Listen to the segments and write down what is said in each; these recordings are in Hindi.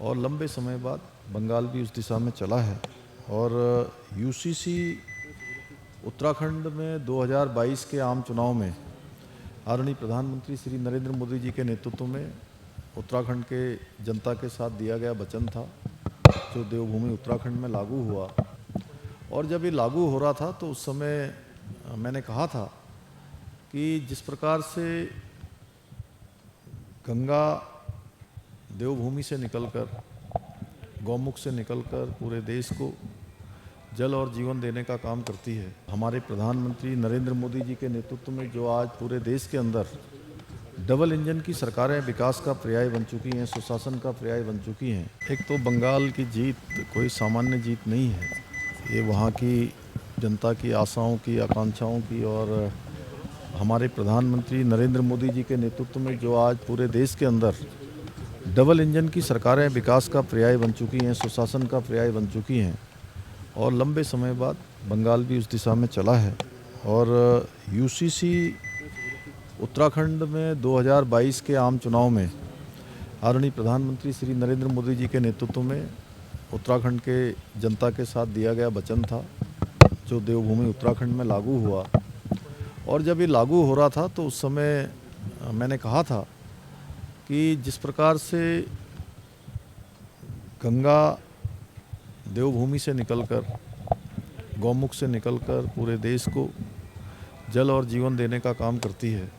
और लंबे समय बाद बंगाल भी उस दिशा में चला है। और यूसीसी उत्तराखंड में 2022 के आम चुनाव में आदरणीय प्रधानमंत्री श्री नरेंद्र मोदी जी के नेतृत्व में उत्तराखंड के जनता के साथ दिया गया वचन था, जो देवभूमि उत्तराखंड में लागू हुआ। और जब ये लागू हो रहा था तो उस समय मैंने कहा था कि जिस प्रकार से गंगा देवभूमि से निकलकर, गौमुख से निकलकर पूरे देश को जल और जीवन देने का काम करती है, हमारे प्रधानमंत्री नरेंद्र मोदी जी के नेतृत्व में जो आज पूरे देश के अंदर डबल इंजन की सरकारें विकास का पर्याय बन चुकी हैं, सुशासन का पर्याय बन चुकी हैं। एक तो बंगाल की जीत कोई सामान्य जीत नहीं है, ये वहाँ की जनता की आशाओं की, आकांक्षाओं की, और हमारे प्रधानमंत्री नरेंद्र मोदी जी के नेतृत्व में जो आज पूरे देश के अंदर डबल इंजन की सरकारें विकास का पर्याय बन चुकी हैं, सुशासन का पर्याय बन चुकी हैं। और लंबे समय बाद बंगाल भी उस दिशा में चला है। और यूसीसी उत्तराखंड में 2022 के आम चुनाव में आदरणीय प्रधानमंत्री श्री नरेंद्र मोदी जी के नेतृत्व में उत्तराखंड के जनता के साथ दिया गया वचन था, जो देवभूमि उत्तराखंड में लागू हुआ। और जब ये लागू हो रहा था तो उस समय मैंने कहा था कि जिस प्रकार से गंगा देवभूमि से निकलकर, गौमुख से निकलकर पूरे देश को जल और जीवन देने का काम करती है,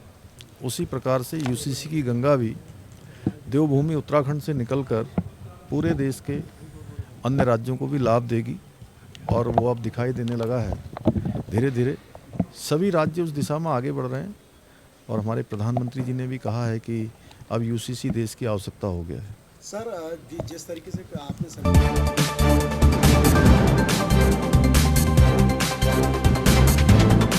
उसी प्रकार से यूसीसी की गंगा भी देवभूमि उत्तराखंड से निकलकर पूरे देश के अन्य राज्यों को भी लाभ देगी। और वो अब दिखाई देने लगा है, धीरे धीरे सभी राज्य उस दिशा में आगे बढ़ रहे हैं। और हमारे प्रधानमंत्री जी ने भी कहा है कि अब यूसीसी देश की आवश्यकता हो गया है। सर, जिस तरीके से आपने